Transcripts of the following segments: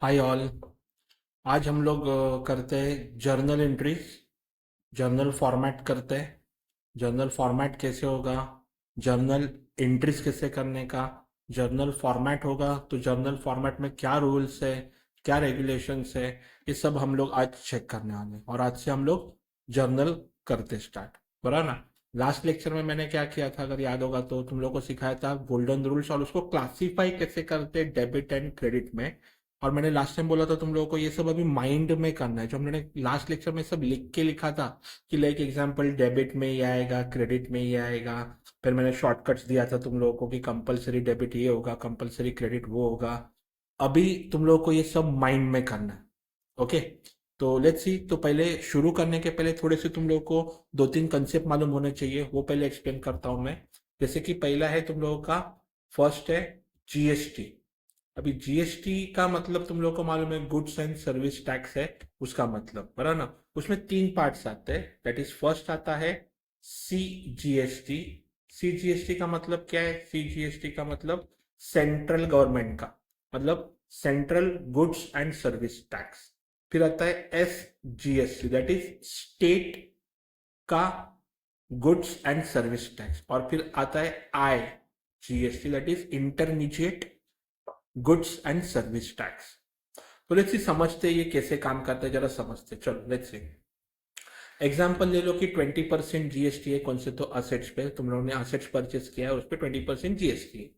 Hi all. आज हम लोग करते हैं जर्नल एंट्रीज। जर्नल फॉर्मेट करते हैं। जर्नल फॉर्मेट कैसे होगा, जर्नल एंट्रीज कैसे करने का, जर्नल फॉर्मेट होगा तो जर्नल फॉर्मेट में क्या रूल्स है, क्या रेगुलेशंस है, ये सब हम लोग आज चेक करने वाले हैं। और आज से हम लोग जर्नल करते स्टार्ट, बराबर ना। लास्ट लेक्चर में मैंने क्या किया था, अगर याद होगा तो तुम लोग को सिखाया था गोल्डन रूल्स और उसको क्लासीफाई कैसे करते डेबिट एंड क्रेडिट में। और मैंने लास्ट टाइम बोला था तुम लोगों को ये सब अभी माइंड में करना है, जो हमने लास्ट लेक्चर में सब लिख के लिखा था कि लाइक एग्जांपल डेबिट में ही आएगा, क्रेडिट में ही आएगा। फिर मैंने शॉर्टकट्स दिया था तुम लोगों को कि कंपलसरी डेबिट ये होगा, कंपलसरी क्रेडिट वो होगा। अभी तुम लोगों को ये सब माइंड में करना है। ओके, तो लेट्स सी। तो पहले शुरू करने के पहले थोड़े से तुम लोगों को दो तीन कंसेप्ट मालूम होने चाहिए, वो पहले एक्सप्लेन करता हूं मैं। जैसे कि पहला है तुम लोगों का, फर्स्ट है जीएसटी। अभी जीएसटी का मतलब तुम लोग को मालूम है, गुड्स एंड सर्विस टैक्स है उसका मतलब, बराबर ना। उसमें तीन पार्ट्स आते हैं, दैट इज फर्स्ट आता है सीजीएसटी। सीजीएसटी का मतलब क्या है? सीजीएसटी का मतलब सेंट्रल गवर्नमेंट का, मतलब central goods and service tax. फिर आता है एसजीएसटी, दैट इज स्टेट का गुड्स एंड सर्विस टैक्स। और फिर आता है I GST, that is intermediate goods and service tax. तो लेट्स सी समझते हैं ये कैसे काम करता है, जरा समझते हैं। चलो लेट्स सी एग्जाम्पल ले लो कि 20% जीएसटी है कौन से, तो असेट्स पे तुम लोगों ने असेट्स परचेस किया है, उस पर 20% जीएसटी है।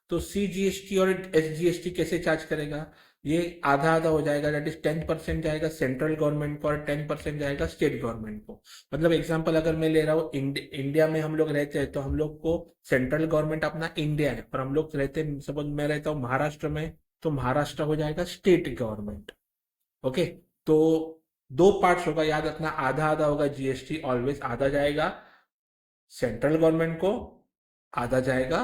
तो सी जीएसटी और एस जीएसटी कैसे चार्ज करेगा? ये आधा आधा हो जाएगा, दैट इज 10% जाएगा सेंट्रल गवर्नमेंट को और 10% जाएगा स्टेट गवर्नमेंट को। मतलब एग्जाम्पल अगर मैं ले रहा हूँ, इंडिया में हम लोग रहते हैं तो हम लोग को सेंट्रल गवर्नमेंट अपना इंडिया है, पर हम लोग रहते हैं, सपोज मैं रहता हूँ महाराष्ट्र में, तो महाराष्ट्र हो जाएगा स्टेट गवर्नमेंट। ओके, तो दो पार्ट्स होगा, याद रखना, आधा आधा होगा जीएसटी, ऑलवेज आधा जाएगा सेंट्रल गवर्नमेंट को, आधा जाएगा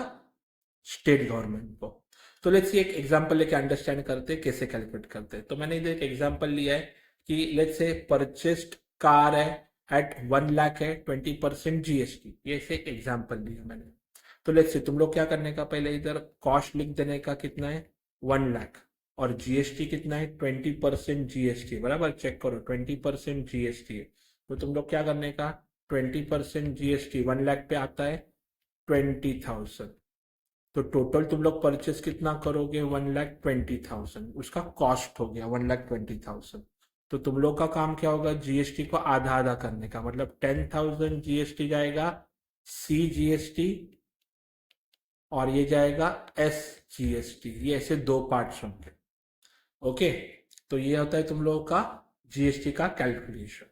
स्टेट गवर्नमेंट को। तो लेट्स सी एक एग्जांपल लेके अंडरस्टैंड करते हैं कैसे कैलकुलेट करते हैं। तो मैंने इधर एक एग्जांपल लिया है कि लेट्स से परचेस्ड कार है एट 1 लाख है, 20% जीएसटी, ये से एग्जांपल लिया मैंने। तो लेट्स से तुम लोग क्या करने का, पहले इधर कॉस्ट लिख देने का, कितना है 1 लाख, और जीएसटी कितना है 20% जीएसटी, बराबर चेक करो 20% जीएसटी है। तो तुम लोग क्या करने का, 20% जीएसटी 1 लाख पे आता है 20,000। तो टोटल तुम लोग परचेस कितना करोगे, 1,20,000, उसका कॉस्ट हो गया 1,20,000। तो तुम लोग का काम क्या होगा, जीएसटी को आधा आधा करने का, मतलब 10,000 जीएसटी जाएगा सी जीएसटी और ये जाएगा एस जीएसटी, ये ऐसे दो पार्ट्स होंगे। ओके, तो ये होता है तुम लोगों का जीएसटी का कैलकुलेशन।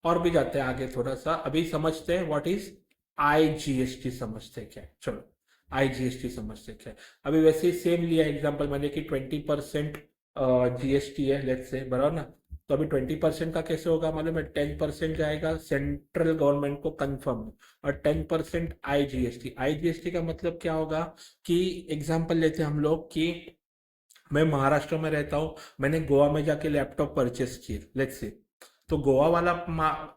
और भी जाते हैं आगे थोड़ा सा, अभी समझते हैं व्हाट इज आईजीएसटी, समझते हैं क्या है। चलो आईजीएसटी समझते हैं क्या है। अभी वैसे ही सेम लिया एग्जांपल मैंने कि 20% जीएसटी है लेट्स से, बराबर ना। तो अभी 20% का कैसे होगा मालूम है, 10% जाएगा सेंट्रल गवर्नमेंट को कंफर्म, और 10% आईजीएसटी। आईजीएसटी का मतलब क्या होगा कि एग्जांपल लेते हैं हम लोग कि मैं महाराष्ट्र में रहता हूँ, मैंने गोवा में जाके लैपटॉप परचेस किए लेट्स से। तो गोवा वाला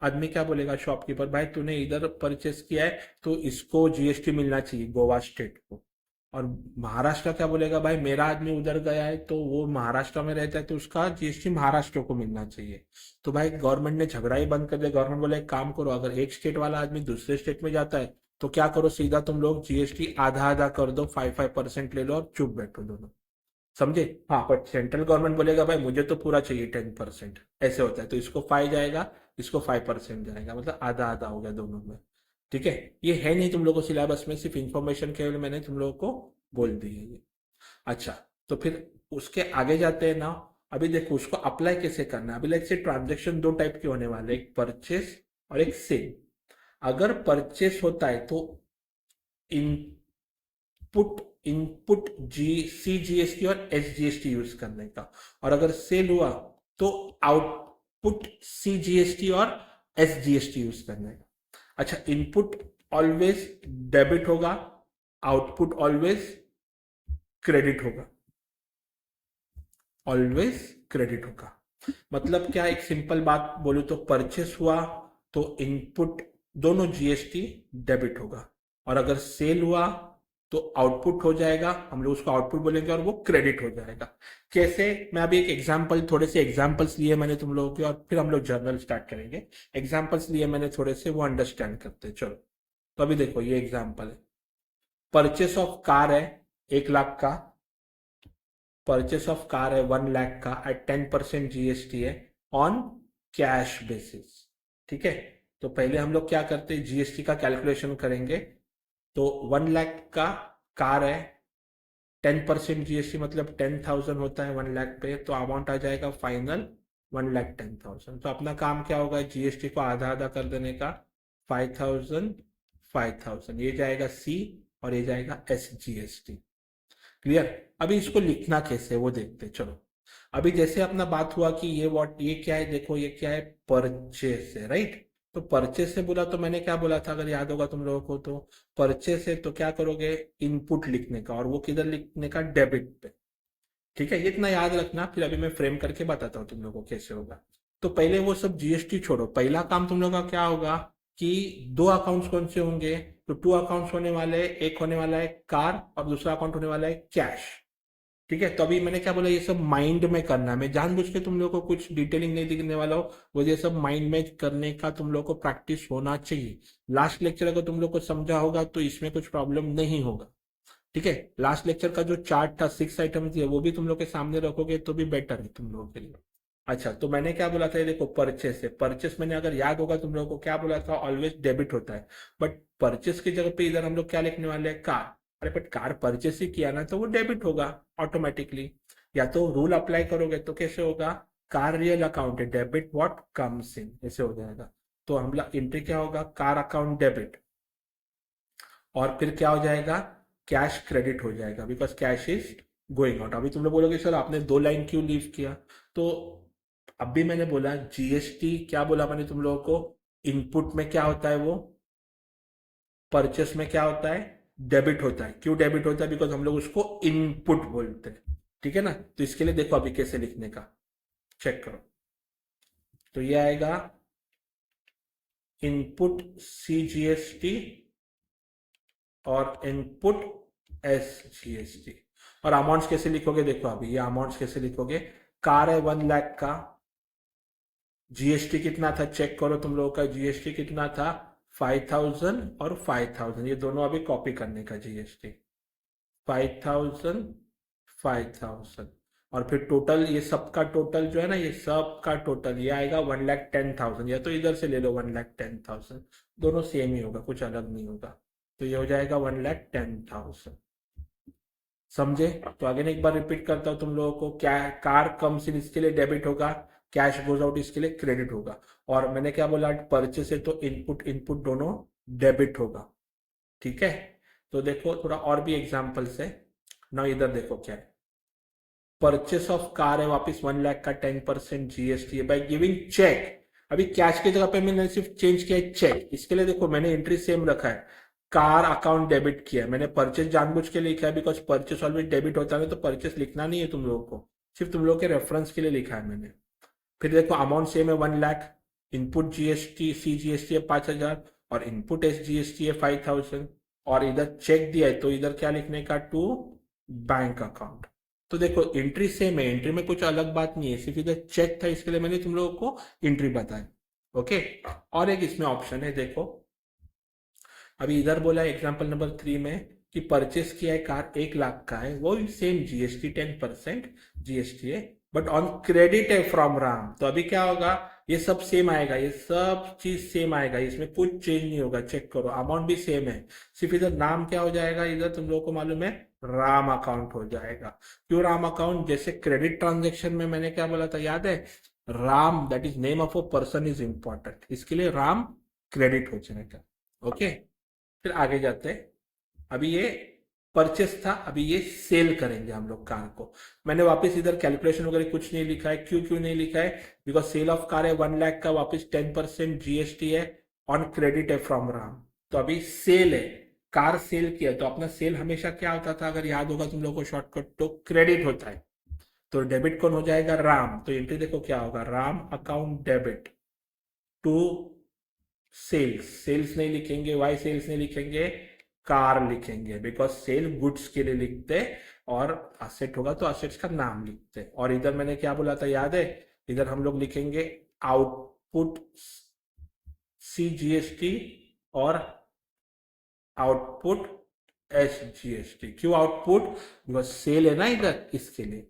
आदमी क्या बोलेगा, शॉपकीपर, भाई तूने इधर परचेस किया है तो इसको जीएसटी मिलना चाहिए गोवा स्टेट को। और महाराष्ट्र क्या बोलेगा, भाई मेरा आदमी उधर गया है तो वो महाराष्ट्र में रहता है तो उसका जीएसटी महाराष्ट्र को मिलना चाहिए। तो भाई गवर्नमेंट ने झगड़ा ही बंद कर दिया। गवर्नमेंट बोले एक काम करो, अगर एक स्टेट वाला आदमी दूसरे स्टेट में जाता है तो क्या करो, सीधा तुम लोग जीएसटी आधा आधा कर दो, 5-5% ले लो और चुप बैठो दोनों। समझे? हाँ, पर सेंट्रल गवर्नमेंट बोलेगा भाई मुझे तो पूरा चाहिए 10%, ऐसे होता है। तो इसको 5 जाएगा, इसको 5% जाएगा, मतलब आधा आधा हो गया दोनों में। ठीक है, ये है नहीं तुम लोगों को सिलेबस में, सिर्फ इंफॉर्मेशन केवल मैंने तुम लोगों को बोल दी है ये। अच्छा, तो फिर उसके आगे जाते हैं ना। अभी देखो उसको अप्लाई कैसे करना है। अभी लेट्स से ट्रांजेक्शन दो टाइप के होने वाले, एक परचेस और एक सेल। अगर परचेस होता है तो इनपुट इनपुट जी सी जीएसटी और एस जीएसटी यूज करने का, और अगर सेल हुआ तो आउटपुट सी जीएसटी और एस जीएसटी यूज करने का। अच्छा, इनपुट ऑलवेज डेबिट होगा, आउटपुट ऑलवेज क्रेडिट होगा, ऑलवेज क्रेडिट होगा। मतलब क्या, एक सिंपल बात बोलूं तो परचेस हुआ तो इनपुट दोनों जीएसटी डेबिट होगा, और अगर सेल हुआ तो आउटपुट हो जाएगा, हम लोग उसको आउटपुट बोलेंगे और वो क्रेडिट हो जाएगा। कैसे? मैं अभी एक एग्जांपल, थोड़े से एग्जांपल्स लिए मैंने तुम लोगों के, और फिर हम लोग जर्नल स्टार्ट करेंगे। एग्जांपल्स लिए मैंने थोड़े से, वो अंडरस्टैंड करते हैं। चलो, तो अभी देखो ये एग्जांपल है। परचेस ऑफ कार है 1 लाख का, परचेस ऑफ कार है 1 लाख का एट 10% जीएसटी है ऑन कैश बेसिस। ठीक है, तो पहले हम लोग क्या करते हैं, जीएसटी का कैलकुलेशन करेंगे। तो 1 लाख का कार है, 10% जीएसटी मतलब 10,000 होता है 1 लाख पे, तो अमाउंट आ जाएगा फाइनल 1,10,000। तो अपना काम क्या होगा, जीएसटी को आधा आधा कर देने का, 5,000 5,000, ये जाएगा सी और ये जाएगा एस जीएसटी। क्लियर? अभी इसको लिखना कैसे है वो देखते हैं। चलो, अभी जैसे अपना बात हुआ कि ये क्या है, देखो ये क्या है, परचेस है, राइट? तो परचेस से बोला तो मैंने क्या बोला था, अगर याद होगा तुम लोगों को, तो परचेस है तो क्या करोगे, इनपुट लिखने का, और वो किधर लिखने का, डेबिट पे। ठीक है, ये इतना याद रखना, फिर अभी मैं फ्रेम करके बताता हूँ तुम लोगों को कैसे होगा। तो पहले वो सब जीएसटी छोड़ो, पहला काम तुम लोगों का क्या होगा कि दो अकाउंट्स कौन से होंगे, तो टू अकाउंट्स होने वाले हैं, एक होने वाला है कार और दूसरा अकाउंट होने वाला है कैश। ठीक है, तो अभी मैंने क्या बोला, ये सब माइंड में करना है, मैं जानबूझ के तुम लोगों को कुछ डिटेलिंग नहीं दिखने वाला हो, वो ये सब माइंड में करने का तुम लोगों को प्रैक्टिस होना चाहिए। लास्ट लेक्चर अगर तुम लोग को समझा होगा तो इसमें कुछ प्रॉब्लम नहीं होगा। ठीक है, लास्ट लेक्चर का जो चार्ट था 6 आइटम थी, वो भी तुम लोग के सामने रखोगे तो भी बेटर है तुम लोगों के लिए। अच्छा, तो मैंने क्या बोला था, ये देखो परचेस है, परचेस मैंने अगर याद होगा तुम लोगों को क्या बोला था, ऑलवेज डेबिट होता है। बट परचेस की जगह पे इधर हम लोग क्या लिखने वाले हैं, कार। अरे बट कार परचेस ही किया ना, तो वो डेबिट होगा ऑटोमेटिकली। या तो रूल अप्लाई करोगे तो कैसे होगा, कार रियल अकाउंट है, डेबिट व्हाट कम्स इन, ऐसे हो जाएगा। तो हम लोग एंट्री क्या होगा, कार अकाउंट डेबिट, और फिर क्या हो जाएगा, कैश क्रेडिट हो जाएगा, because cash is going out. अभी तुम लोग बोलोगे सर आपने 2 लाइन क्यों लीव किया, तो अभी मैंने बोला जीएसटी, क्या बोला मैंने तुम लोगों को, इनपुट में क्या होता है वो, परचेस में क्या होता है, डेबिट होता है। क्यों डेबिट होता है, बिकॉज हम लोग उसको इनपुट बोलते हैं। ठीक है ना, तो इसके लिए देखो अभी कैसे लिखने का, चेक करो। तो ये आएगा इनपुट सीजीएसटी और इनपुट एसजीएसटी। और अमाउंट्स कैसे लिखोगे, देखो अभी ये अमाउंट्स कैसे लिखोगे, कार है 1 लाख का, जीएसटी कितना था चेक करो तुम लोगों का, जीएसटी कितना था, 5,000 और 5,000, ये दोनों अभी कॉपी करने का, जीएसटी 5,000 5,000, और फिर टोटल, ये सबका टोटल जो है ना, ये सबका टोटल ये आएगा 1,10,000, या तो इधर से ले लो 1,10,000, दोनों सेम ही होगा, कुछ अलग नहीं होगा। तो ये हो जाएगा 1,10,000। समझे? तो अगेन एक बार रिपीट करता हूँ तुम लोगों को, क्या कार कम्स इन इसके लिए डेबिट होगा, कैश गोज आउट इसके लिए क्रेडिट होगा। और मैंने क्या बोला, परचेस है तो इनपुट इनपुट दोनों डेबिट होगा। ठीक है, तो देखो थोड़ा और भी एग्जांपल्स है ना, इधर देखो क्या है, परचेस ऑफ कार है वापस 1 लाख का, 10% जीएसटी है बाय गिविंग चेक। अभी कैश की जगह पे मैंने सिर्फ चेंज किया है चेक, इसके लिए देखो मैंने एंट्री सेम रखा है, कार अकाउंट डेबिट किया है। मैंने परचेस जानबूझ के लिखा है, बिकॉज परचेस ऑलवेज डेबिट होता है, तो परचेस लिखना नहीं है तुम लोगों को, सिर्फ तुम लोगों के रेफरेंस के लिए लिखा है मैंने। फिर देखो अमाउंट सेम है 1 lakh, input GST C GST है 5,000 और इनपुट एस जीएसटी है 5,000, और इधर चेक दिया है तो इधर क्या लिखने का, टू बैंक अकाउंट। तो देखो एंट्री सेम है, एंट्री में कुछ अलग बात नहीं है, सिर्फ इधर चेक था इसके लिए मैंने तुम लोगों को एंट्री बताई। ओके, और एक इसमें ऑप्शन है देखो, अभी इधर बोला है एग्जाम्पल नंबर 3 में कि परचेस किया है कार 1 लाख का है, वो सेम जीएसटी 10% जीएसटी है, बट ऑन क्रेडिट है फ्रॉम राम। तो अभी क्या होगा, ये सब सेम आएगा, ये सब चीज सेम आएगा, इसमें कुछ चेंज नहीं होगा। चेक करो अमाउंट भी सेम है, सिर्फ इधर नाम क्या हो जाएगा, इधर तुम लोगों को मालूम है राम अकाउंट हो जाएगा। क्यों राम अकाउंट, जैसे क्रेडिट ट्रांजेक्शन में मैंने क्या बोला था याद है, Ram that is name of a person is important, इसके लिए राम क्रेडिट हो जाएगा। ओके, फिर आगे जाते हैं। अभी ये परचेस था, अभी ये सेल करेंगे हम लोग कार को। मैंने वापस इधर कैलकुलेशन वगैरह कुछ नहीं लिखा है, क्यों क्यों नहीं लिखा है, बिकॉज सेल ऑफ कार है 1 लाख का, वापस 10% जीएसटी है, ऑन क्रेडिट है फ्रॉम राम। तो अभी सेल है, कार सेल किया, तो अपना सेल हमेशा क्या होता था, अगर याद होगा तुम लोगों को शॉर्टकट, तो क्रेडिट होता है। तो डेबिट कौन हो जाएगा, राम। तो एंट्री देखो क्या होगा, Ram account debit to sales, sales नहीं लिखेंगे, वाई सेल्स नहीं लिखेंगे, कार लिखेंगे, बिकॉज सेल गुड्स के लिए लिखते, और असेट होगा तो असेट्स का नाम लिखते। और इधर मैंने क्या बोला था याद है, इधर हम लोग लिखेंगे आउटपुट CGST और आउटपुट SGST। क्यों आउटपुट? बिकॉज सेल है ना इधर, इसके लिए।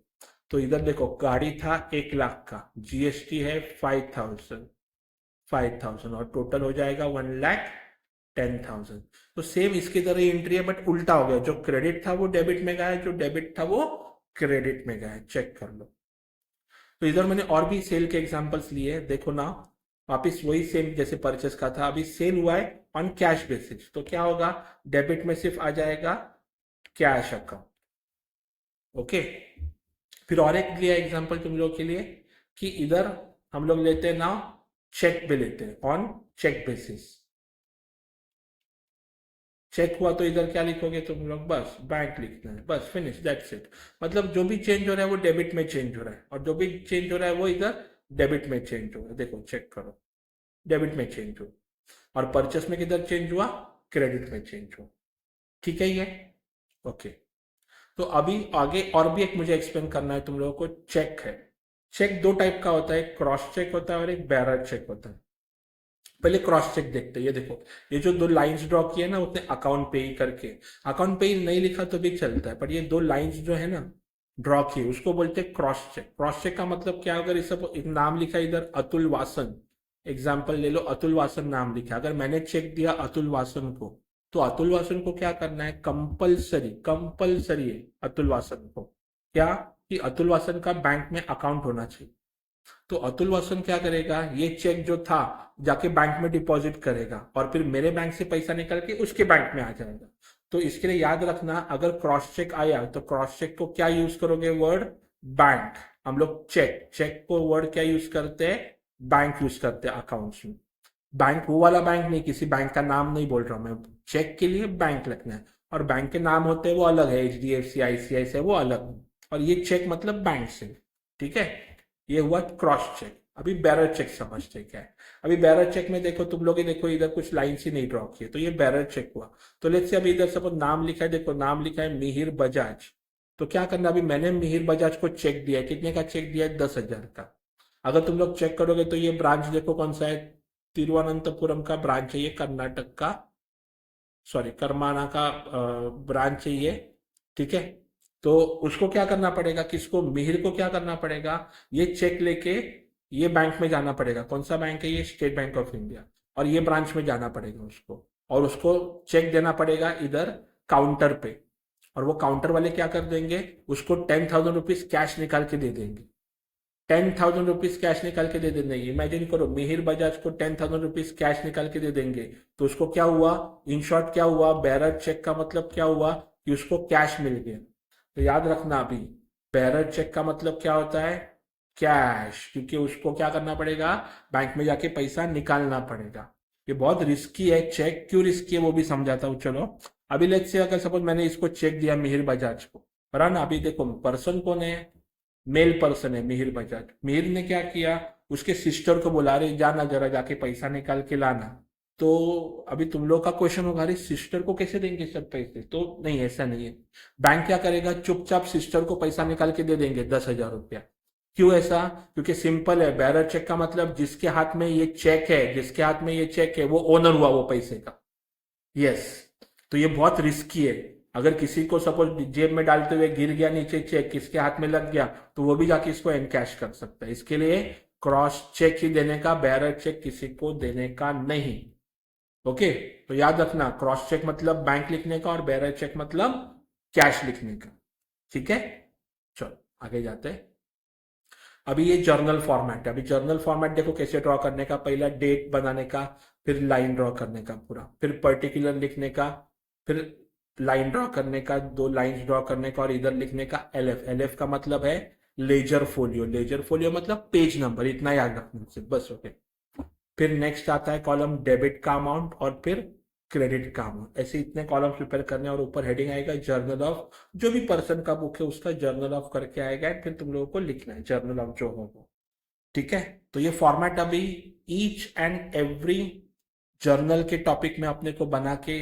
तो इधर देखो, गाड़ी था 1 लाख का, GST है 5,000 और टोटल हो जाएगा 1,10,000। तो सेम इसकी तरह एंट्री है, बट उल्टा हो गया। जो क्रेडिट था वो डेबिट में गया है, जो डेबिट था वो क्रेडिट में गया है। चेक कर लो। तो इधर मैंने और भी सेल के एग्जांपल्स लिए हैं, देखो ना। वापिस वही सेम जैसे परचेस का था, अभी सेल हुआ है ऑन कैश बेसिस, तो क्या होगा, डेबिट में सिर्फ आ जाएगा कैश अकाउंट। ओके। फिर और एक लिया एग्जांपल तुम लोग के लिए, कि इधर हम लोग लेते हैं ना, चेक पे लेते हैं ऑन चेक बेसिस। चेक हुआ तो इधर क्या लिखोगे तुम लोग, बस बैंक लिखना है, बस फिनिश, दैट्स इट। मतलब जो भी चेंज हो रहा है वो डेबिट में चेंज हो रहा है, और जो भी चेंज हो रहा है वो इधर डेबिट में चेंज हो रहा है। देखो चेक करो, डेबिट में चेंज हो, और परचेस में किधर चेंज हुआ, क्रेडिट में चेंज हो। ठीक है ये। ओके। तो अभी आगे और भी एक मुझे एक्सप्लेन करना है तुम लोगों को। चेक है, चेक दो टाइप का होता है, एक क्रॉस चेक होता है और एक बैरर चेक होता है। पहले क्रॉस चेक देखते हैं। ये देखो, ये जो दो लाइंस ड्रॉ किए ना, उसने अकाउंट पे ही करके, अकाउंट पे ही नहीं लिखा तो भी चलता है, पर ये दो लाइंस जो है ना ड्रॉ किए, उसको बोलते हैं क्रॉस चेक। क्रॉस चेक का मतलब क्या, अगर इस एक नाम लिखा है इधर अतुल वासन, एग्जाम्पल ले लो, अतुल वासन नाम लिखा, अगर मैंने चेक दिया अतुल वासन को, तो अतुल वासन को क्या करना है, कंपलसरी, कंपलसरी है अतुल वासन को क्या, कि अतुल वासन का बैंक में अकाउंट होना चाहिए। तो अतुल वासन क्या करेगा, ये चेक जो था जाके बैंक में डिपॉजिट करेगा, और फिर मेरे बैंक से पैसा निकल के उसके बैंक में आ जाएगा। तो इसके लिए याद रखना, अगर क्रॉस चेक आया तो क्रॉस चेक को क्या यूज करोगे, वर्ड बैंक। हम लोग चेक, चेक को वर्ड क्या यूज करते हैं, बैंक यूज करते हैं अकाउंट्स में। बैंक वो वाला बैंक नहीं, किसी बैंक का नाम नहीं बोल रहा हूं मैं, चेक के लिए बैंक लिखना है, और बैंक के नाम होते हैं वो अलग है, HDFC ICICI से वो अलग है, और ये चेक मतलब बैंक से। ठीक है। ये हुआ क्रॉस चेक। अभी बैरर चेक समझते हैं क्या है। अभी बैरर चेक में देखो, तुम लोग ही देखो, इधर कुछ लाइन्स ही नहीं ड्रॉ किए, तो ये बैरर चेक हुआ। तो लेट्स से अभी इधर सपोज नाम लिखा है, देखो नाम लिखा है मिहिर बजाज। तो क्या करना, अभी मैंने मिहिर बजाज को चेक दिया है, कितने का चेक दिया है, 10,000 का। अगर तुम लोग चेक करोगे तो ये ब्रांच देखो कौन सा है, तिरुवनंतपुरम का ब्रांच है ये, कर्नाटक का, सॉरी करमाना का ब्रांच है ये। ठीक है। तो उसको क्या करना पड़ेगा, किसको, मिहिर को क्या करना पड़ेगा, ये चेक लेके ये बैंक में जाना पड़ेगा। कौन सा बैंक है ये, स्टेट बैंक ऑफ इंडिया, और ये ब्रांच में जाना पड़ेगा उसको, और उसको चेक देना पड़ेगा इधर काउंटर पे, और वो काउंटर वाले क्या कर देंगे, उसको 10,000 रुपीज कैश निकाल के दे देंगे। 10,000 रुपीज कैश निकाल के दे देंगे। इमेजिन करो, मिहिर बजाज को 10,000 रुपीज कैश निकाल के दे देंगे, तो उसको क्या हुआ, इन शॉर्ट क्या हुआ, बैरर चेक का मतलब क्या हुआ, कि उसको कैश मिल गया। तो याद रखना, अभी बैरर चेक का मतलब क्या होता है, कैश, क्योंकि उसको क्या करना पड़ेगा, बैंक में जाके पैसा निकालना पड़ेगा। ये बहुत रिस्की है चेक, क्यों रिस्की है वो भी समझाता हूँ, चलो। अभी लेट्स से अगर सपोज मैंने इसको चेक दिया मिहिर बजाज को, पर ना, अभी देखो पर्सन कौन है, मेल पर्सन है मिहिर बजाज। मिहिर ने क्या किया, उसके सिस्टर को बुला रहे, जाना जरा जाके पैसा निकाल के लाना। तो अभी तुम लोग का क्वेश्चन होगा, अरे सिस्टर को कैसे देंगे सब पैसे, तो नहीं, ऐसा नहीं है। बैंक क्या करेगा, चुपचाप सिस्टर को पैसा निकाल के दे देंगे 10,000 रुपया। क्यों ऐसा, क्योंकि सिंपल है, बैरर चेक का मतलब जिसके हाथ में ये चेक है, जिसके हाथ में ये चेक है वो ओनर हुआ वो पैसे का। यस। तो ये बहुत रिस्की है। अगर किसी को सपोज जेब में डालते हुए गिर गया नीचे चेक, किसके हाथ में लग गया, तो वो भी जाके इसको एनकैश कर सकता है। इसके लिए क्रॉस चेक ही देने का, बैरर चेक किसी को देने का नहीं। ओके। तो याद रखना, क्रॉस चेक मतलब बैंक लिखने का, और बैरर चेक मतलब कैश लिखने का। ठीक है। चलो आगे जाते हैं। अभी ये जर्नल फॉर्मेट है। अभी जर्नल फॉर्मेट देखो कैसे ड्रॉ करने का, पहला डेट बनाने का, फिर लाइन ड्रॉ करने का पूरा, फिर पर्टिकुलर लिखने का, फिर लाइन ड्रॉ करने का, दो लाइंस ड्रॉ करने का, और इधर लिखने का LF। LF का मतलब है लेजर फोलियो। लेजर फोलियो मतलब पेज नंबर, इतना याद रखना सिर्फ, बस। ओके। फिर नेक्स्ट आता है कॉलम डेबिट का अमाउंट, और फिर क्रेडिट का अमाउंट। ऐसे इतने कॉलम प्रिपेयर करने, और ऊपर हेडिंग आएगा जर्नल ऑफ, जो भी पर्सन का बुक है उसका जर्नल ऑफ करके आएगा, फिर तुम लोगों को लिखना है जर्नल ऑफ जो होगा। ठीक है। तो ये फॉर्मेट अभी ईच एंड एवरी जर्नल के टॉपिक में अपने को बना के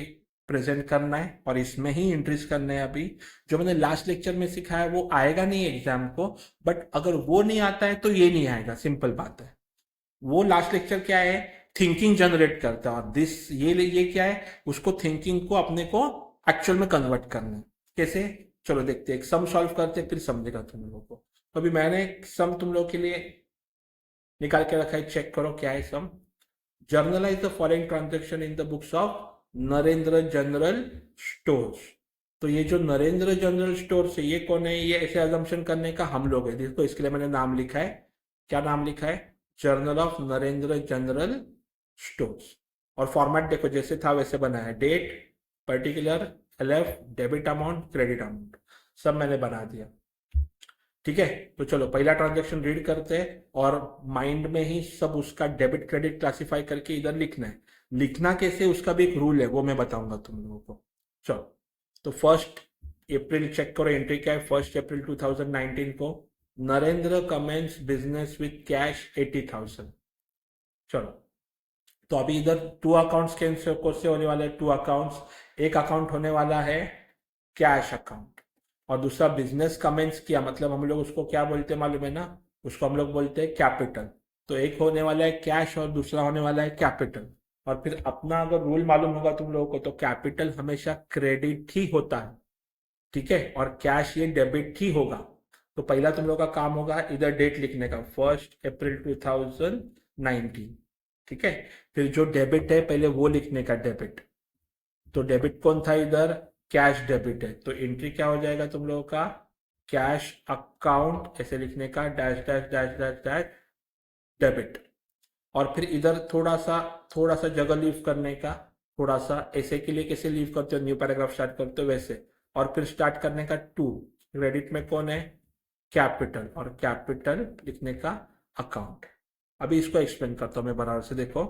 प्रेजेंट करना है और इसमें ही एंट्रीज करने हैं। अभी जो मैंने लास्ट लेक्चर में सिखाया वो आएगा नहीं एग्जाम को, बट अगर वो नहीं आता है तो ये नहीं आएगा, सिंपल बात है। वो लास्ट लेक्चर क्या है, थिंकिंग जनरेट करता है, और ये क्या है, उसको थिंकिंग को अपने को एक्चुअल में कन्वर्ट करना है। कैसे, चलो देखते हैं, एक सम सॉल्व करते हैं, फिर समझेगा तुम लोगों को। तो अभी मैंने एक सम तुम लोग के लिए निकाल के रखा है, चेक करो क्या है sum. Journalise the following transaction in the books of Narendra general stores. तो ये जो नरेंद्र जनरल स्टोर्स है, ये कौन है, ये ऐसे अजम्पशन करने का हम लोग है। देखो इसके लिए मैंने नाम लिखा है, क्या नाम लिखा है, journal of Narendra general stores. और फॉर्मेट देखो जैसे था वैसे बना है, date, particular, LF, debit amount, credit amount, सब मैंने बना दिया। ठीक है, तो चलो पहला ट्रांजेक्शन रीड करते हैं, और माइंड में ही सब उसका डेबिट क्रेडिट क्लासिफाई करके इधर लिखना है। लिखना कैसे, उसका भी एक रूल है, वो मैं बताऊंगा तुम लोगों को। चलो, तो 1 अप्रैल चेक करो, एंट्री क्या है, 1 अप्रैल 2019 को Narendra commence business with cash 80,000। चलो, तो अभी इधर टू अकाउंट्स कौन से होने वाले हैं, टू अकाउंट्स। एक अकाउंट होने वाला है कैश अकाउंट, और दूसरा बिजनेस कमेंस किया, मतलब हम लोग उसको क्या बोलते हैं मालूम है ना, उसको हम लोग बोलते हैं कैपिटल। तो एक होने वाला है कैश और दूसरा होने वाला है कैपिटल। और फिर अपना अगर रूल मालूम होगा तुम लोगों को, तो कैपिटल हमेशा क्रेडिट ही होता है, ठीक है, और कैश ये डेबिट ही होगा। तो पहला तुम लोग का काम होगा इधर डेट लिखने का, 1 अप्रैल 2019, ठीक है। फिर जो डेबिट है पहले वो लिखने का, डेबिट। तो डेबिट कौन था इधर, कैश डेबिट है, तो एंट्री क्या हो जाएगा तुम लोगों का, कैश अकाउंट ऐसे लिखने का, dash dash dash dash dash debit. और फिर इधर थोड़ा सा जगह लीव करने का, थोड़ा सा ऐसे के लिए कैसे लीव करते हो, न्यू पैराग्राफ स्टार्ट करते हो वैसे। और फिर स्टार्ट करने का टू, क्रेडिट में कौन है, कैपिटल, और कैपिटल लिखने का अकाउंट। अभी इसको एक्सप्लेन करता हूँ मैं बराबर से, देखो।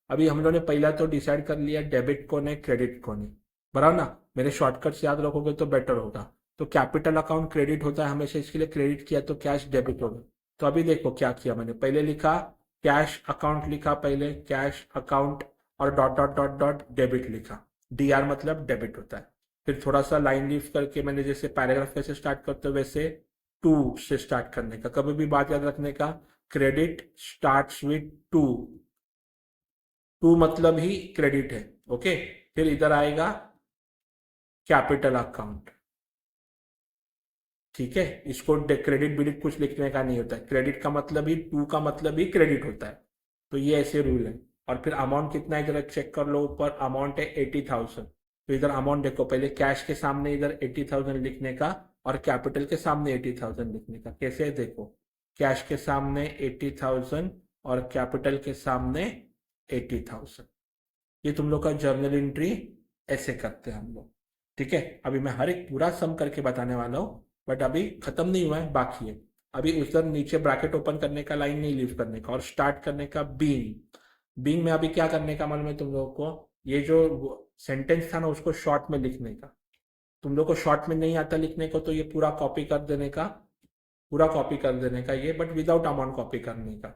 अभी हम लोगों ने पहला तो डिसाइड कर लिया डेबिट कौन है, क्रेडिट कौन है, बराबर ना। मेरे शॉर्टकट्स याद रखोगे तो बेटर होगा। तो कैपिटल अकाउंट क्रेडिट होता है हमेशा, इसके लिए क्रेडिट किया तो कैश डेबिट होगा। तो अभी देखो क्या किया मैंने, पहले लिखा कैश अकाउंट, लिखा पहले कैश अकाउंट, और dot dot dot dot debit लिखा, डीआर मतलब डेबिट होता है। फिर थोड़ा सा लाइन लीव करके मैंने, जैसे पैराग्राफ कैसे स्टार्ट करते हो वैसे टू से स्टार्ट करने का, कभी भी बात याद रखने का, credit starts with to, to मतलब ही क्रेडिट है, ओके। फिर इधर आएगा कैपिटल अकाउंट, ठीक है। इसको क्रेडिट बिडिट कुछ लिखने का नहीं होता है, क्रेडिट का मतलब ही, टू का मतलब ही क्रेडिट होता है। तो ये ऐसे रूल है। और फिर अमाउंट कितना है जरा चेक कर लो, ऊपर अमाउंट है 80,000। तो इधर अमाउंट देखो, पहले कैश के सामने इधर 80,000 लिखने का, और कैपिटल के सामने 80,000 लिखने का। कैसे है देखो, कैश के सामने 80,000 और कैपिटल के सामने 80,000। ये तुम लोग का जर्नल एंट्री ऐसे करते हैं हम लोग, ठीक है। अभी मैं हर एक पूरा सम करके बताने वाला हूँ, बट अभी खत्म नहीं हुआ है, बाकी है। अभी उधर नीचे ब्रैकेट ओपन करने का, लाइन नहीं लीव करने का, और स्टार्ट करने का बीइंग। बीइंग में अभी क्या करने का मालूम है तुम लोगों को, ये जो सेंटेंस था ना उसको शॉर्ट में लिखने का। तुम लोग को शॉर्ट में नहीं आता लिखने को, तो ये पूरा कॉपी कर देने का, पूरा कॉपी कर देने का ये, बट विदाउट अमाउंट कॉपी करने का,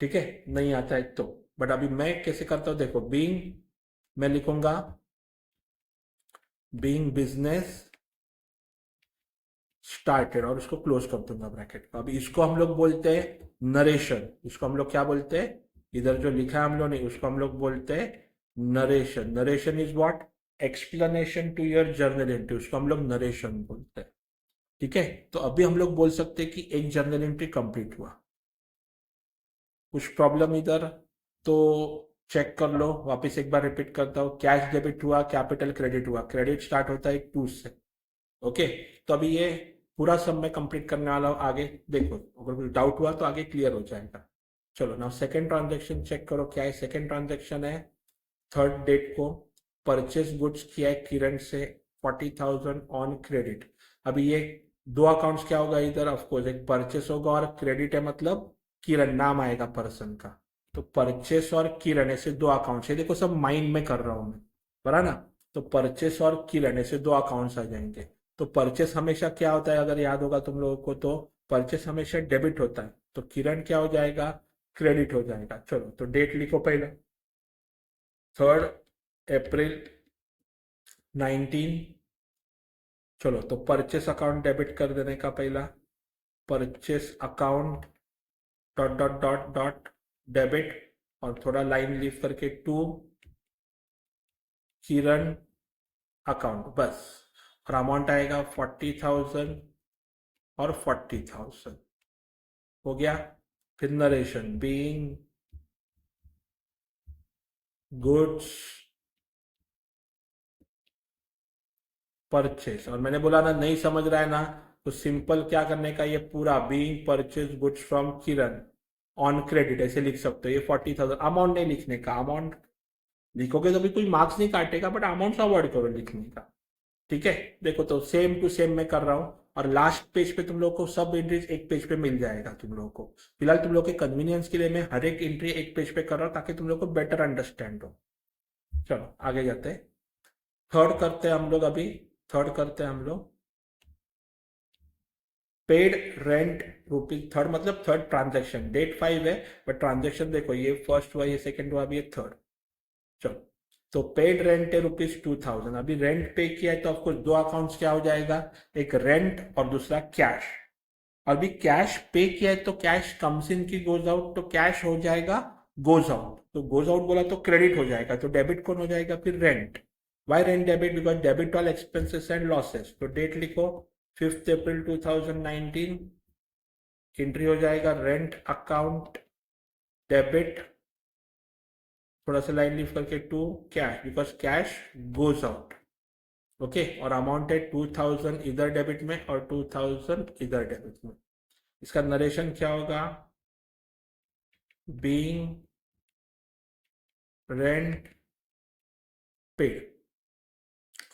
ठीक है। नहीं आता है तो, बट अभी मैं कैसे करता हूँ देखो, बीइंग मैं लिखूंगा बीइंग बिजनेस स्टार्टेड, और उसको क्लोज कर दूंगा ब्रैकेट को। अभी इसको हम लोग बोलते हैं नरेशन, इसको हम लोग क्या बोलते हैं, इधर जो लिखा है हम लोग ने उसको हम लोग बोलते हैं narration. Narration is what, explanation to your journal entry, उसको हम लोग नरेशन बोलते हैं, ठीक है। तो अभी हम लोग बोल सकते हैं कि एक जर्नल एंट्री कंप्लीट हुआ। कुछ प्रॉब्लम इधर तो चेक कर लो, वापस एक बार रिपीट करता हूँ, कैश डेबिट हुआ, कैपिटल क्रेडिट हुआ, क्रेडिट स्टार्ट होता है टू से, ओके। तो अभी ये पूरा सब मैं कंप्लीट करने वाला हूँ, आगे देखो अगर कोई डाउट हुआ तो आगे क्लियर हो जाएगा। चलो ना, सेकंड ट्रांजेक्शन चेक करो क्या है। सेकंड ट्रांजेक्शन है 3rd डेट को, परचेस गुड्स किया है किरण से 40,000 ऑन क्रेडिट। अभी ये दो अकाउंट्स क्या होगा इधर, ऑफकोर्स एक परचेस होगा और क्रेडिट है, मतलब किरण नाम आएगा पर्सन का। तो परचेस और किरण ऐसे दो अकाउंट्स है, देखो सब माइंड में कर रहा हूं मैं, बराबर ना। तो परचेस और किरण ऐसे दो अकाउंट्स आ जाएंगे। तो परचेस हमेशा क्या होता है, अगर याद होगा तुम लोगों को, तो परचेस हमेशा डेबिट होता है, तो किरण क्या हो जाएगा, क्रेडिट हो जाएगा। चलो तो डेट लिखो पहले, 3rd अप्रैल 19। चलो तो परचेस अकाउंट डेबिट कर देने का पहला, purchase account dot dot dot dot debit, और थोड़ा लाइन लीव करके टू किरण अकाउंट, बस। और अमाउंट आएगा 40,000 और 40,000, हो गया। फिर नरेशन, बीइंग गुड्स परचेस, और मैंने बोला ना नहीं समझ रहा है ना, तो सिंपल क्या करने का, ये पूरा being purchase goods from Kiran on credit ऐसे लिख सकते हो। ये 40,000, अमाउंट नहीं लिखने का, अमाउंट लिखोगे तो भी कोई मार्क्स नहीं काटेगा, बट अमाउंट अवॉइड करो लिखने का, ठीक है। देखो तो सेम टू सेम मैं कर रहा हूँ, और लास्ट पेज पे तुम लोग को सब एंट्रीज एक पेज पे मिल जाएगा तुम लोग को। फिलहाल तुम लोग के कन्वीनियंस के लिए मैं हर एक एंट्री एक पेज पे कर रहा हूँ, ताकि तुम लोग को बेटर अंडरस्टैंड हो। चलो आगे जाते हैं, थर्ड करते हैं हम लोग अभी। थर्ड करते हैं हम लोग, पेड रेंट रुपीज, थर्ड मतलब थर्ड ट्रांजेक्शन, डेट 5 है, बट ट्रांजेक्शन देखो ये फर्स्ट हुआ, ये सेकंड हुआ, अभी ये थर्ड। चलो तो पेड रेंट है ₹2,000, अभी रेंट पे किया है तो ऑफकोर्स दो अकाउंट्स क्या हो जाएगा, एक रेंट और दूसरा कैश। अभी कैश पे किया है तो कैश कम्स इन की गोज आउट, तो कैश हो जाएगा गोज आउट, तो गोज आउट बोला तो क्रेडिट हो जाएगा, तो डेबिट कौन हो जाएगा फिर, rent. Why rent debit, because debit all expenses and losses, तो डेट लिखो 5 अप्रैल 2019, एंट्री हो जाएगा रेंट अकाउंट डेबिट, थोड़ा सा लाइन लीव करके to cash, because cash goes out, okay. और अमाउंट है 2,000 इधर डेबिट में और 2,000 इधर डेबिट में। इसका नरेशन क्या होगा, बीइंग रेंट पेड,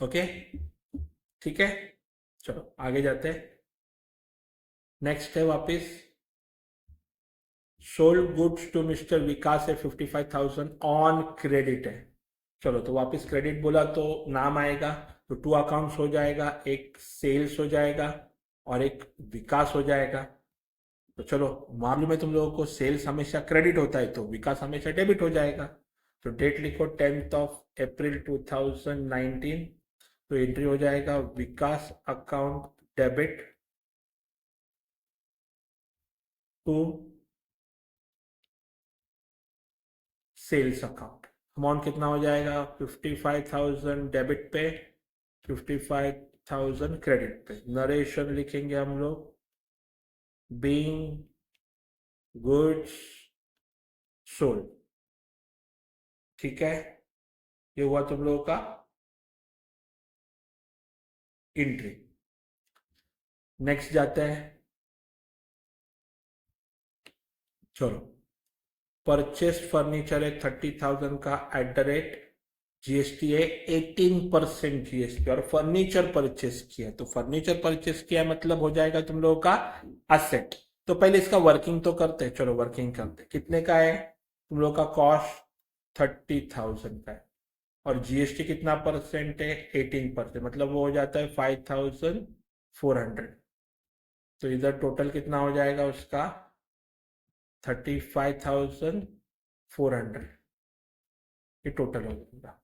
ओके, ठीक है। चलो आगे जाते हैं, नेक्स्ट है वापस, सोल्ड गुड्स टू मिस्टर विकास है 55,000 ऑन क्रेडिट है। चलो तो वापस क्रेडिट बोला तो नाम आएगा, तो टू अकाउंट्स हो जाएगा, एक सेल्स हो जाएगा और एक विकास हो जाएगा। तो चलो मालूम है तुम लोगों को, सेल्स हमेशा क्रेडिट होता है तो विकास हमेशा डेबिट हो जाएगा। तो डेट लिखो 10 अप्रैल 2019, तो एंट्री हो जाएगा Vikas account debit to sales account. Amount कितना हो जाएगा, 55,000 डेबिट पे, 55,000 क्रेडिट पे। नरेशन लिखेंगे हम लोग, बीइंग गुड्स सोल्ड, ठीक है। ये हुआ तुम लोगों का एंट्री। नेक्स्ट जाते हैं, चलो परचेस फर्नीचर है 30,000 का, एट द रेट जीएसटी है 18% जीएसटी, और फर्नीचर परचेस किया है, तो फर्नीचर परचेस किया है मतलब हो जाएगा तुम लोगों का असेट। तो पहले इसका वर्किंग तो करते हैं, चलो वर्किंग करते हैं। कितने का है तुम लोग का, कॉस्ट 30,000 का है, और जीएसटी कितना परसेंट है, 18%, मतलब वो हो जाता है 5,400। तो इधर टोटल कितना हो जाएगा उसका, 35,400, ये टोटल हो जाएगा,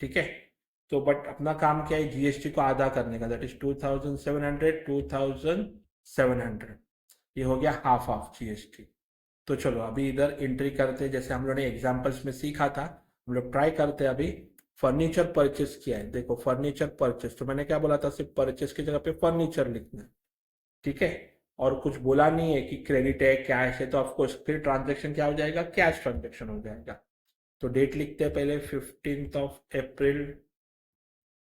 ठीक है। तो बट अपना काम क्या है, जीएसटी को आधा करने का, दैट इज 2,700, 2,700, ये हो गया हाफ ऑफ जीएसटी। तो चलो अभी इधर एंट्री करते हैं, जैसे हम लोगों ने एग्जाम्पल्स में सीखा था, हम लोग ट्राई करते हैं अभी। फर्नीचर परचेस किया है, देखो फर्नीचर परचेस, तो मैंने क्या बोला था, सिर्फ परचेस की जगह पे फर्नीचर लिखना है, ठीक है। और कुछ बोला नहीं है कि क्रेडिट है कैश है, तो ऑफकोर्स फिर ट्रांजेक्शन क्या हो जाएगा, कैश ट्रांजेक्शन हो जाएगा। तो डेट लिखते हैं पहले 15 अप्रैल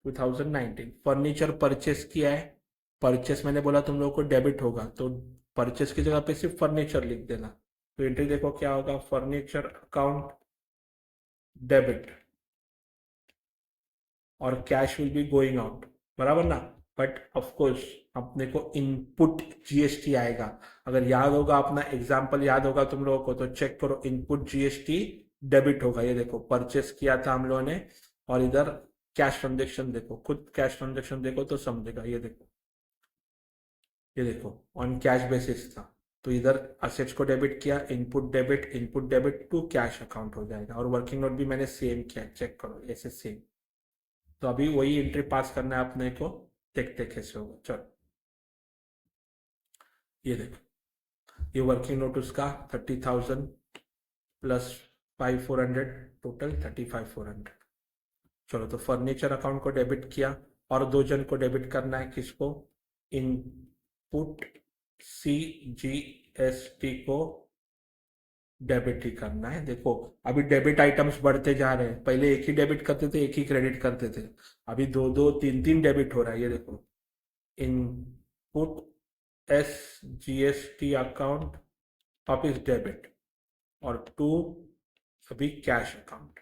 2019, फर्नीचर परचेस किया है। परचेस मैंने बोला तुम लोगों को डेबिट होगा, तो परचेस की जगह पे सिर्फ फर्नीचर लिख देना। तो एंट्री देखो क्या होगा, फर्नीचर अकाउंट डेबिट, और cash will be going out, बराबर ना। बट ऑफ कोर्स अपने को इनपुट जीएसटी आएगा। अगर याद होगा, अपना एग्जांपल याद होगा तुम लोगों को, तो चेक करो, इनपुट जीएसटी डेबिट होगा। ये देखो परचेस किया था हम लोगों ने, और इधर कैश ट्रांजेक्शन देखो, खुद कैश ट्रांजेक्शन देखो तो समझेगा। ये देखो, ये देखो ऑन कैश बेसिस था, तो इधर असेट्स को डेबिट किया, input debit to cash account हो जाएगा। और वर्किंग नोट भी मैंने सेम किया, चेक करो ऐसे सेम। तो अभी वही एंट्री पास करना है अपने को, देखते कैसे होगा। चलो ये देखो, ये वर्किंग नोट उसका 30,000 प्लस 5,400, टोटल 35,400। चलो तो फर्नीचर अकाउंट को डेबिट किया, और दो जन को डेबिट करना है, किसको? Input C G S T को डेबिट ही करना है। देखो अभी डेबिट आइटम्स बढ़ते जा रहे हैं, पहले एक ही डेबिट करते थे, एक ही क्रेडिट करते थे, अभी दो दो तीन तीन डेबिट हो रहा है। ये देखो, input S G S T account वापिस डेबिट, और टू अभी कैश अकाउंट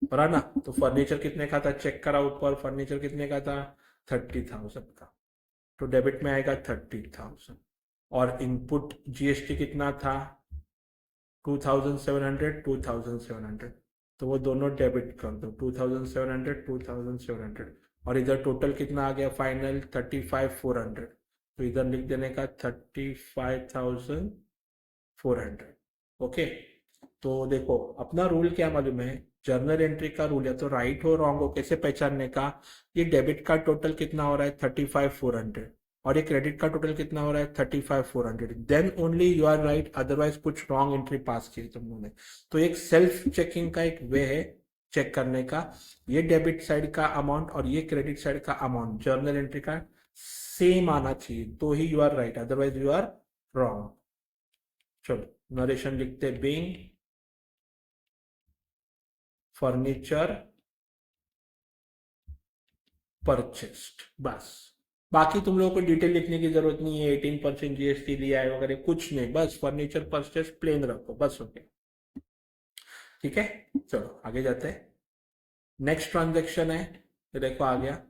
भरा ना। तो फर्नीचर कितने का था चेक करा ऊपर, फर्नीचर कितने का था? 30,000 का, तो डेबिट में आएगा 30,000। और इनपुट जीएसटी कितना था? 2,700, 2,700, तो वो दोनों डेबिट कर दो, 2,700, 2,700। और इधर टोटल कितना आ गया फाइनल? 35,400, तो इधर लिख देने का 35,400। ओके, तो देखो अपना रूल क्या मालूम है, जर्नल एंट्री का रूल है, तो राइट हो रॉन्ग हो कैसे पहचानने का? ये डेबिट का टोटल कितना हो रहा है? 35,400, और ये क्रेडिट का टोटल कितना हो रहा है? 35,400, then only you are right, otherwise कुछ रॉन्ग एंट्री पास की तुम लोगों ने। तो एक सेल्फ चेकिंग का एक वे है चेक करने का, ये डेबिट साइड का अमाउंट और ये क्रेडिट साइड का अमाउंट जर्नल एंट्री का सेम आना चाहिए, तो ही you are right, otherwise you are wrong. चलो नरेशन लिखते, बीइंग फर्नीचर परचेस्ड, बस। बाकी तुम लोगों को डिटेल लिखने की जरूरत नहीं है, 18% जीएसटी लिया है वगैरह कुछ नहीं, बस फर्नीचर परचेस प्लेन रखो, बस हो गया। ठीक है, चलो आगे जाते हैं। नेक्स्ट ट्रांजेक्शन है, ये देखो आ गया,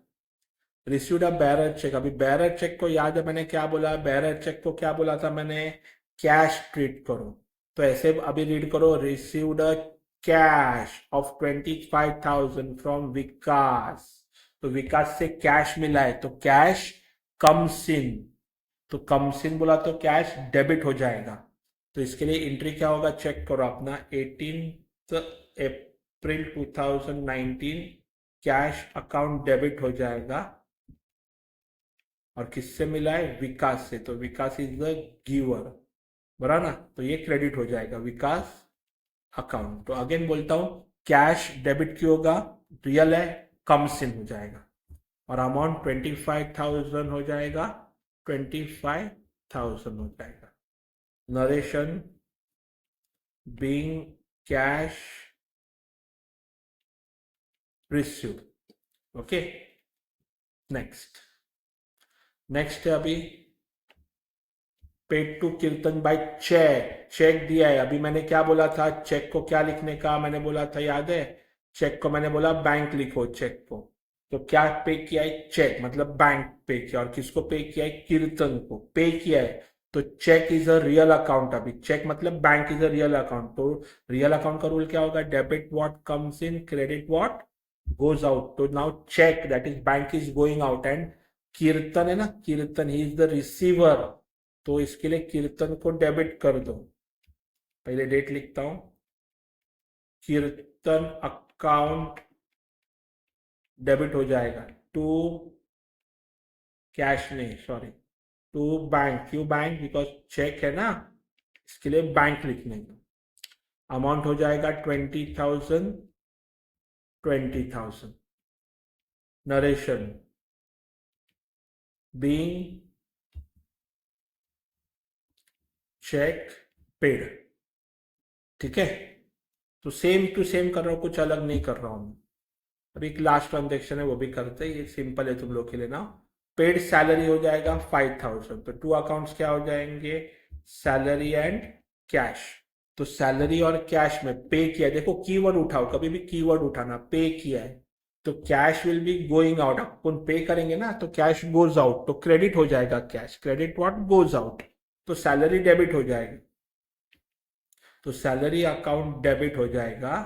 रिसीव्ड अ बेयरर चेक। अभी बेयरर चेक को याद है मैंने क्या बोला? बेयरर चेक को क्या बोला था मैंने? कैश ट्रीट करो। तो ऐसे अभी रीड करो, received a cash of 25,000 from Vikas. तो विकास से कैश मिला है, तो कैश कम्स इन, तो कम्स इन बोला तो कैश डेबिट हो जाएगा। तो इसके लिए एंट्री क्या होगा चेक करो अपना, 18 अप्रैल 2019 कैश अकाउंट डेबिट हो जाएगा। और किससे मिला है? विकास से, तो विकास इज द गिवर, बरा ना, तो ये क्रेडिट हो जाएगा विकास अकाउंट। तो अगेन बोलता हूं, कैश डेबिट क्यों होगा? रियल है, कम्स इन हो जाएगा, और अमाउंट 25,000 हो जाएगा, 25,000 हो जाएगा। Narration, being cash received. Okay, next next है अभी पेड टू कीर्तन बाय चेक। चेक दिया है, अभी मैंने क्या बोला था? चेक को क्या लिखने का मैंने बोला था, याद है? चेक को मैंने बोला बैंक लिखो चेक को। तो क्या पे किया है? चेक, मतलब बैंक पे किया, और किसको पे किया है? कीर्तन को पे किया है। तो cheque is a real account, अभी चेक मतलब bank is a real account, तो रियल अकाउंट का रूल क्या होगा? Debit what comes in, credit what goes out. तो now cheque that is bank is going out, and Kirtan है ना, कीर्तन ही इज द रिसीवर, तो इसके लिए कीर्तन को डेबिट कर दो। पहले डेट लिखता हूं, कीर्तन अकाउंट डेबिट हो जाएगा टू कैश, नहीं सॉरी, टू बैंक। क्यों बैंक? बिकॉज चेक है ना, इसके लिए बैंक लिखने का। अमाउंट हो जाएगा 20,000, 20,000। Narration, being cheque paid. ठीक है, तो सेम टू सेम कर रहा हूं, कुछ अलग नहीं कर रहा हूं। अभी एक लास्ट ट्रांजेक्शन है वो भी करते हैं, ये सिंपल है तुम लोग के लिए ना। पेड सैलरी हो जाएगा 5,000, तो टू अकाउंट्स क्या हो जाएंगे? Salary and cash. तो सैलरी और कैश में पे किया है, देखो कीवर्ड उठाओ, कभी भी कीवर्ड उठाना, पे किया है, तो cash will be going out. अपन पे करेंगे ना तो कैश गोज आउट, तो क्रेडिट हो जाएगा cash, credit what goes out, तो सैलरी डेबिट हो जाएगी, तो सैलरी अकाउंट डेबिट हो जाएगा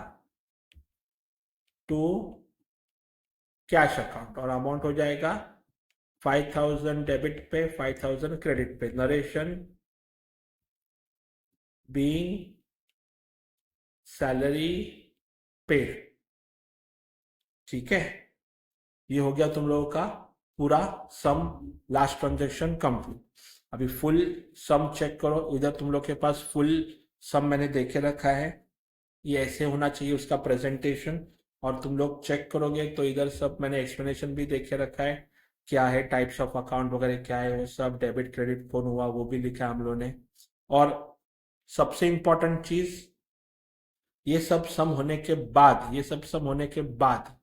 टू कैश अकाउंट, और अमाउंट हो जाएगा 5,000 डेबिट पे, 5,000 क्रेडिट पे। Narration, being salary paid. ठीक है, ये हो गया तुम लोगों का पूरा सम, लास्ट ट्रांजेक्शन कंप्लीट। अभी फुल सम चेक करो, इधर तुम लोग के पास फुल सम मैंने देखे रखा है, ये ऐसे होना चाहिए उसका प्रेजेंटेशन। और तुम लोग चेक करोगे तो इधर सब मैंने एक्सप्लेनेशन भी देखे रखा है, क्या है टाइप्स ऑफ अकाउंट वगैरह क्या है वो सब, डेबिट क्रेडिट कौन हुआ वो भी लिखा है हम लोगों ने। और सबसे इंपॉर्टेंट चीज, ये सब सम होने के बाद, ये सब सम होने के बाद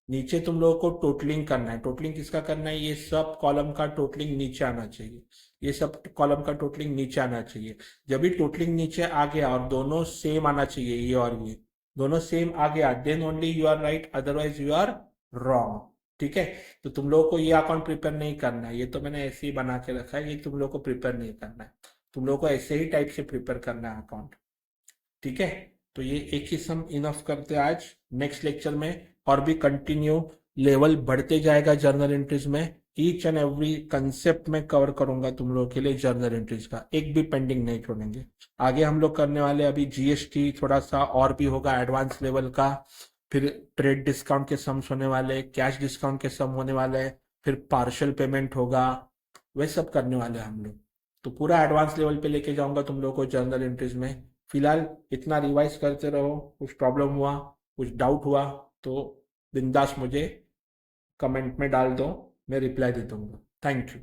नीचे तुम लोगों को टोटलिंग करना है। टोटलिंग किसका करना है? ये सब कॉलम का टोटलिंग नीचे आना चाहिए, ये सब कॉलम का टोटलिंग नीचे आना चाहिए। जब भी टोटलिंग नीचे आ गया और दोनों सेम आना चाहिए, ये और ये दोनों सेम आ गया, then only you are right, otherwise you are wrong. ठीक है, तो तुम लोगों को ये अकाउंट प्रिपेयर नहीं करना है, ये तो मैंने ऐसे ही बना के रखा है, ये तुम लोगों को प्रिपेयर नहीं करना है, तुम लोगों को ऐसे ही टाइप से प्रिपेयर करना है अकाउंट। ठीक है, तो ये एक ही सम इनफ करते हैं आज। नेक्स्ट लेक्चर में और भी कंटिन्यू लेवल बढ़ते जाएगा जर्नल एंट्रीज में, ईच एंड एवरी कंसेप्ट में कवर करूंगा तुम लोगों के लिए जर्नल एंट्रीज का, एक भी पेंडिंग नहीं छोड़ेंगे। आगे हम लोग करने वाले अभी जीएसटी थोड़ा सा और भी होगा एडवांस लेवल का, फिर ट्रेड डिस्काउंट के सम्स होने वाले, कैश डिस्काउंट के सम होने वाले हैं, फिर पार्शियल पेमेंट होगा, वे सब करने वाले हैं हम लोग। तो पूरा एडवांस लेवल पे लेके जाऊंगा तुम लोग को जर्नल एंट्रीज में। फिलहाल इतना रिवाइज करते रहो, कुछ प्रॉब्लम हुआ, कुछ डाउट हुआ तो बिंदास मुझे कमेंट में डाल दो, मैं रिप्लाई दे दूंगा। Thank you.